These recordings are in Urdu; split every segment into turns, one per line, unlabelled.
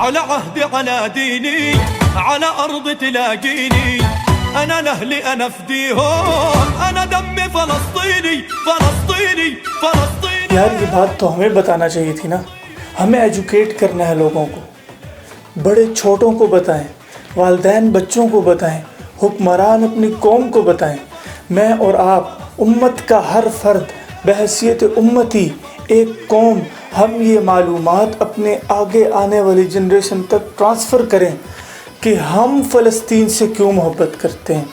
على عهدي على ديني على أرض تلاقيني أنا لأهلي أنا فديهم أنا دمي فلسطيني فلسطيني فلسطيني.
یار یہ بات تو ہمیں بتانا چاہیے تھی نا. ہمیں ایجوکیٹ کرنا ہے لوگوں کو, بڑے چھوٹوں کو بتائیں, والدین بچوں کو بتائیں, حکمران اپنی قوم کو بتائیں. میں اور آپ امت کا ہر فرد بحیثیت امتی ایک قوم, ہم یہ معلومات اپنے آگے آنے والی جنریشن تک ٹرانسفر کریں کہ ہم فلسطین سے کیوں محبت کرتے ہیں.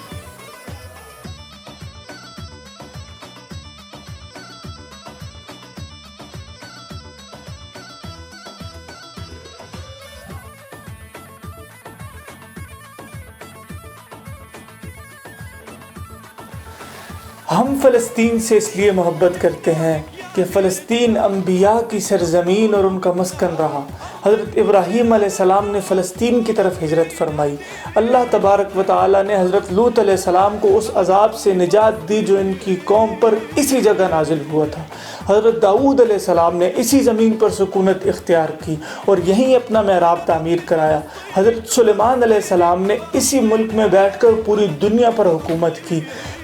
ہم فلسطین سے اس لیے محبت کرتے ہیں کہ فلسطین انبیاء کی سرزمین اور ان کا مسکن رہا. حضرت ابراہیم علیہ السلام نے فلسطین کی طرف ہجرت فرمائی. اللہ تبارک و تعالیٰ نے حضرت لوط علیہ السلام کو اس عذاب سے نجات دی جو ان کی قوم پر اسی جگہ نازل ہوا تھا. حضرت داؤد علیہ السلام نے اسی زمین پر سکونت اختیار کی اور یہیں اپنا محراب تعمیر کرایا. حضرت سلیمان علیہ السلام نے اسی ملک میں بیٹھ کر پوری دنیا پر حکومت کی.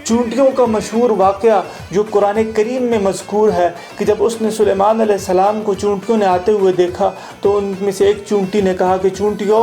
چونٹیوں کا مشہور واقعہ جو قرآن کریم میں مذکور ہے کہ جب اس نے سلیمان علیہ السلام کو چونٹیوں نے آتے ہوئے دیکھا تو ان میں سے ایک چونٹی نے کہا کہ چونٹیوں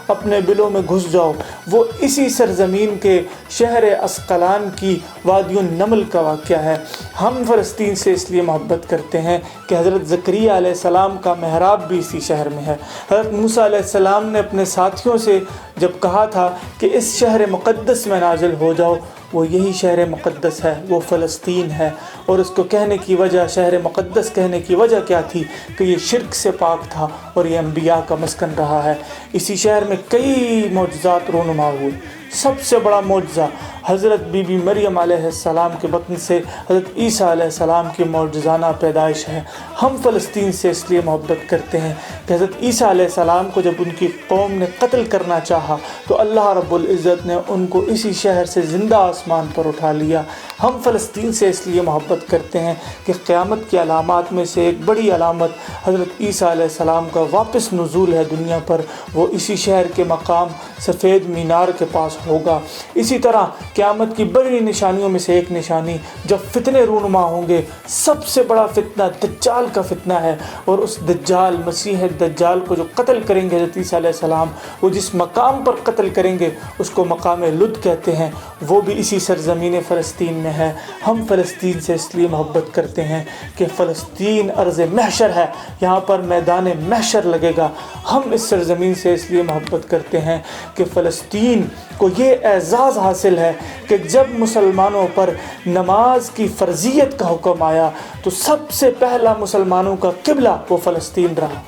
اپنے بلوں میں گھس جاؤ. وہ اسی سرزمین کے شہر اسقلان کی وادی النمل کا واقعہ ہے. ہم فلسطین سے اس لیے محبت کرتے ہیں کہ حضرت زکریا علیہ السلام کا محراب بھی اسی شہر میں ہے. حضرت موسیٰ علیہ السلام نے اپنے ساتھیوں سے جب کہا تھا کہ اس شہر مقدس میں نازل ہو جاؤ, وہ یہی شہر مقدس ہے, وہ فلسطین ہے. اور اس کو کہنے کی وجہ, شہر مقدس کہنے کی وجہ کیا تھی کہ یہ شرک سے پاک تھا اور یہ انبیاء کا مسکن رہا ہے. اسی شہر میں کئی معجزات رونما ہوئے. سب سے بڑا معجزہ حضرت بی بی مریم علیہ السلام کے بطن سے حضرت عیسیٰ علیہ السلام کی معجزانہ پیدائش ہے. ہم فلسطین سے اس لیے محبت کرتے ہیں کہ حضرت عیسیٰ علیہ السلام کو جب ان کی قوم نے قتل کرنا چاہا تو اللہ رب العزت نے ان کو اسی شہر سے زندہ آسمان پر اٹھا لیا. ہم فلسطین سے اس لیے محبت کرتے ہیں کہ قیامت کی علامات میں سے ایک بڑی علامت حضرت عیسیٰ علیہ السلام کا واپس نزول ہے دنیا پر. وہ اسی شہر کے مقام سفید مینار کے پاس ہوگا. اسی طرح قیامت کی بڑی نشانیوں میں سے ایک نشانی جب فتنے رونما ہوں گے, سب سے بڑا فتنہ دجال کا فتنہ ہے. اور اس دجال, مسیح دجال کو جو قتل کریں گے حضرت عیسیٰ علیہ السلام, وہ جس مقام پر قتل کریں گے اس کو مقام لد کہتے ہیں, وہ بھی اسی سرزمین فلسطین میں ہے. ہم فلسطین سے اس لیے محبت کرتے ہیں کہ فلسطین ارض محشر ہے, یہاں پر میدان محشر لگے گا. ہم اس سرزمین سے اس لیے محبت کرتے ہیں کہ فلسطین کو یہ اعزاز حاصل ہے کہ جب مسلمانوں پر نماز کی فرضیت کا حکم آیا تو سب سے پہلا مسلمانوں کا قبلہ وہ فلسطین رہا.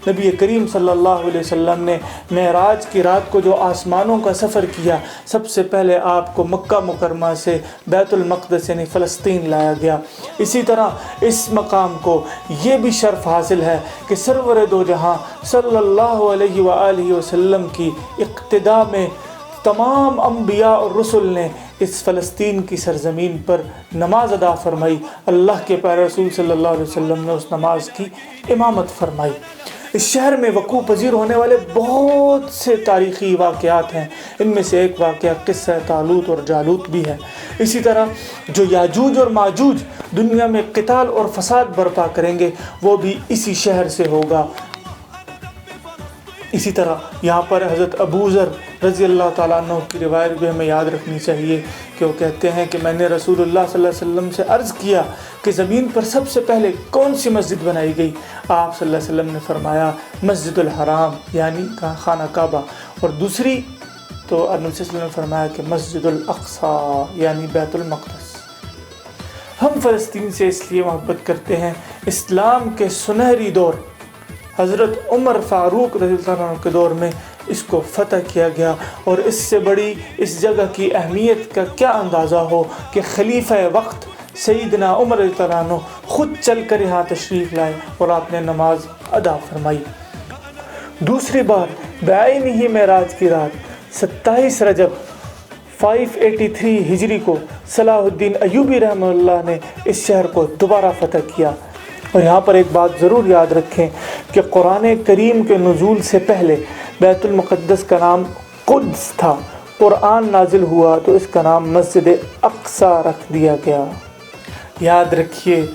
نبی کریم صلی اللہ علیہ وسلم نے معراج کی رات کو جو آسمانوں کا سفر کیا, سب سے پہلے آپ کو مکہ مکرمہ سے بیت المقدس یعنی فلسطین لایا گیا. اسی طرح اس مقام کو یہ بھی شرف حاصل ہے کہ سرور دو جہاں صلی اللہ علیہ وآلہ وسلم کی اقتداء میں تمام انبیاء اور رسل نے اس فلسطین کی سرزمین پر نماز ادا فرمائی. اللہ کے پیارے رسول صلی اللہ علیہ وسلم نے اس نماز کی امامت فرمائی. اس شہر میں وقوع پذیر ہونے والے بہت سے تاریخی واقعات ہیں. ان میں سے ایک واقعہ قصہ طالوت اور جالوت بھی ہے. اسی طرح جو یاجوج اور ماجوج دنیا میں قتال اور فساد برپا کریں گے وہ بھی اسی شہر سے ہوگا. اسی طرح یہاں پر حضرت ابو ذر رضی اللہ تعالیٰ عنہ کی روایت بھی ہمیں یاد رکھنی چاہیے کہ وہ کہتے ہیں کہ میں نے رسول اللہ صلی اللہ علیہ وسلم سے عرض کیا کہ زمین پر سب سے پہلے کون سی مسجد بنائی گئی؟ آپ صلی اللہ علیہ وسلم نے فرمایا مسجد الحرام یعنی خانہ کعبہ, اور دوسری تو نبی صلی اللہ علیہ وسلم نے فرمایا کہ مسجد الاقصی یعنی بیت المقدس. ہم فلسطین سے اس لیے محبت کرتے ہیں, اسلام کے سنہری دور حضرت عمر فاروق رضی اللہ عنہ کے دور میں اس کو فتح کیا گیا, اور اس سے بڑی اس جگہ کی اہمیت کا کیا اندازہ ہو کہ خلیفہ وقت سیدنا عمر رضی اللہ عنہ خود چل کر یہاں تشریف لائے اور آپ نے نماز ادا فرمائی. دوسری بار بعین ہی معراج کی رات 27 رجب 583 ہجری کو صلاح الدین ایوبی رحمہ اللہ نے اس شہر کو دوبارہ فتح کیا. اور یہاں پر ایک بات ضرور یاد رکھیں کہ قرآن کریم کے نزول سے پہلے بیت المقدس کا نام قدس تھا، قرآن نازل ہوا تو اس کا نام مسجد اقصیٰ رکھ دیا گیا۔ یاد رکھیے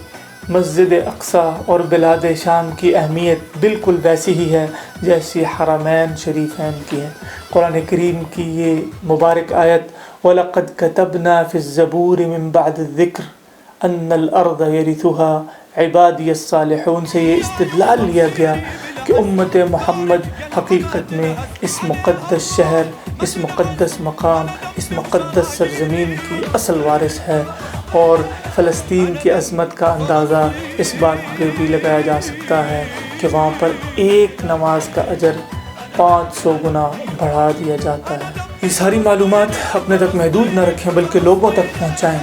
مسجد اقصیٰ اور بلاد شام کی اہمیت بالکل ویسی ہی ہے جیسی حرمین شریفین کی ہے۔ قرآن کریم کی یہ مبارک آیت وَلَقَدْ كَتَبْنَا فِي الزَّبُورِ مِن بَعْدِ الذِّكْرِ أَنَّ الْأَرْضَ يَرِثُهَا عِبَادِيَ الصَّالِحُونَ سے یہ استدلال لیا گیا کہ امت محمد حقیقت میں اس مقدس شہر، اس مقدس مقام، اس مقدس سرزمین کی اصل وارث ہے۔ اور فلسطین کی عظمت کا اندازہ اس بات پہ بھی لگایا جا سکتا ہے کہ وہاں پر ایک نماز کا اجر 500 گنا بڑھا دیا جاتا ہے۔ یہ ساری معلومات اپنے تک محدود نہ رکھیں بلکہ لوگوں تک پہنچائیں،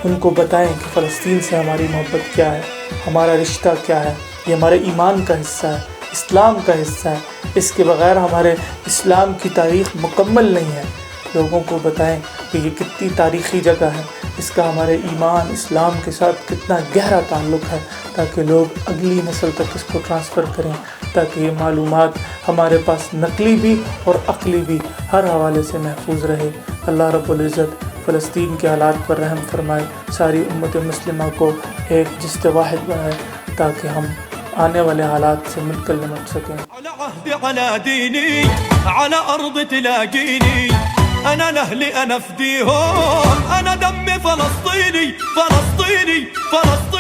ان کو بتائیں کہ فلسطین سے ہماری محبت کیا ہے، ہمارا رشتہ کیا ہے، یہ ہمارے ایمان کا حصہ ہے، اسلام کا حصہ ہے، اس کے بغیر ہمارے اسلام کی تاریخ مکمل نہیں ہے۔ لوگوں کو بتائیں کہ یہ کتنی تاریخی جگہ ہے، اس کا ہمارے ایمان اسلام کے ساتھ کتنا گہرا تعلق ہے، تاکہ لوگ اگلی نسل تک اس کو ٹرانسفر کریں، تاکہ یہ معلومات ہمارے پاس نقلی بھی اور عقلی بھی ہر حوالے سے محفوظ رہے۔ اللہ رب العزت فلسطین کے حالات پر رحم فرمائے، ساری امت مسلمہ کو ایک جست واحد بنائے تاکہ ہم آنے والے حالات سے مل کر نمٹ سکیں۔
على عهدي على ديني على أرض تلاقيني أنا لأهلي أنا فديهم، أنا دمي فلسطيني فلسطيني فلسطيني